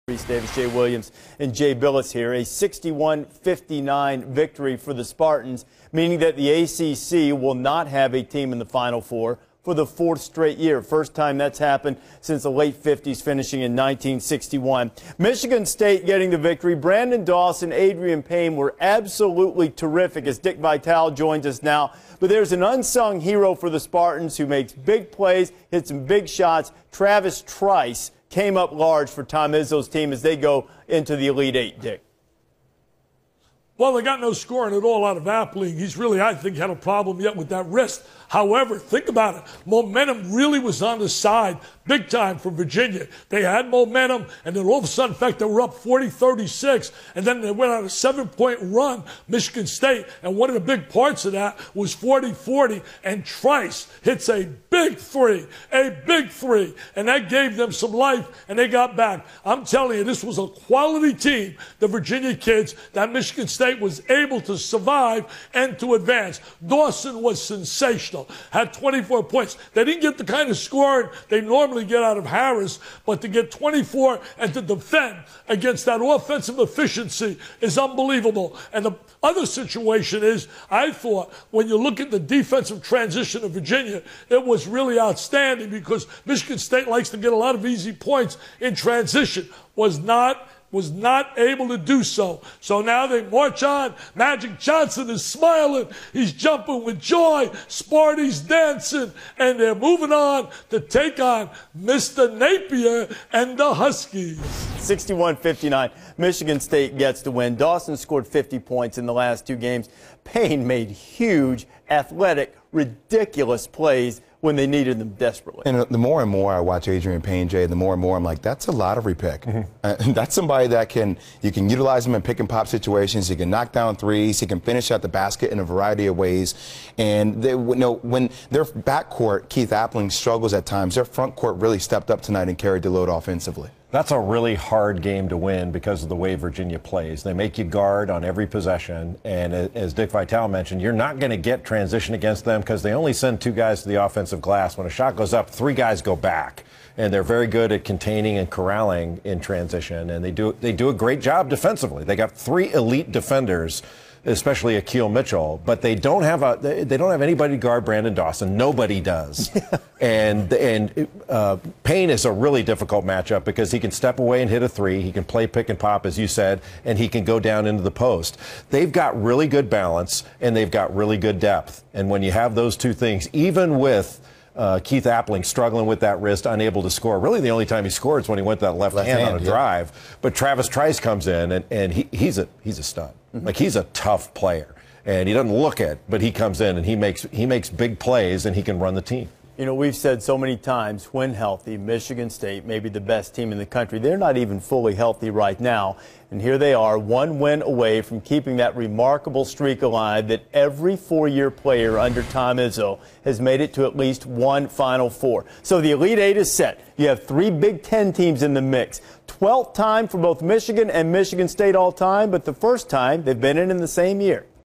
Rece Davis, Williams and Jay Bilas here. A 61-59 victory for the Spartans, meaning that the ACC will not have a team in the Final Four for the fourth straight year. First time that's happened since the late 50s, finishing in 1961. Michigan State getting the victory. Brandon Dawson, Adrian Payne were absolutely terrific as Dick Vitale joins us now. But there's an unsung hero for the Spartans who makes big plays, hits some big shots. Travis Trice came up large for Tom Izzo's team as they go into the Elite Eight, Dick. Well, they got no scoring at all out of Appling. He's really, I think, had a problem yet with that wrist. However, think about it. Momentum really was on the side big time for Virginia. They had momentum, and then all of a sudden, in fact, they were up 40-36, and then they went on a 7-point run, Michigan State, and one of the big parts of that was 40-40, and Trice hits a big three, and that gave them some life, and they got back. I'm telling you, this was a quality team, the Virginia kids, that Michigan State was able to survive and to advance. Dawson was sensational, had 24 points. They didn't get the kind of scoring they normally get out of Harris, but to get 24 and to defend against that offensive efficiency is unbelievable. And the other situation is, I thought, when you look at the defensive transition of Virginia, it was really outstanding because Michigan State likes to get a lot of easy points in transition. Was not able to do so. So now they march on. Magic Johnson is smiling. He's jumping with joy. Sparty's dancing. And they're moving on to take on Mr. Napier and the Huskies. 61-59. Michigan State gets the win. Dawson scored 50 points in the last two games. Payne made huge, athletic, ridiculous plays when they needed them desperately. And the more and more I watch Adrian Payne, Jay, the more and more I'm like, that's a lottery pick. That's somebody that you can utilize him in pick and pop situations. He can knock down threes. He can finish at the basket in a variety of ways. And they, when their backcourt, Keith Appling, struggles at times, their front court really stepped up tonight and carried the load offensively. That's a really hard game to win because of the way Virginia plays. They make you guard on every possession, and as Dick Vitale mentioned, you're not going to get transition against them because they only send two guys to the offensive glass. When a shot goes up, three guys go back, and they're very good at containing and corralling in transition, and they do a great job defensively. They got three elite defenders, especially Akil Mitchell, but they don't have anybody to guard Brandon Dawson. Nobody does. and Payne is a really difficult matchup because he can step away and hit a three. He can play pick and pop, as you said, and he can go down into the post. They've got really good balance and they've got really good depth. And when you have those two things, even with Keith Appling struggling with that wrist, unable to score. Really, the only time he scored is when he went that left hand on a drive. But Travis Trice comes in, and he's a stud. Like, he's a tough player, and he doesn't look it, but he comes in and he makes big plays, and he can run the team. You know, we've said so many times, when healthy, Michigan State may be the best team in the country. They're not even fully healthy right now. And here they are, one win away from keeping that remarkable streak alive that every four-year player under Tom Izzo has made it to at least one Final Four. So the Elite Eight is set. You have three Big Ten teams in the mix. 12th time for both Michigan and Michigan State all time, but the first time they've been in the same year.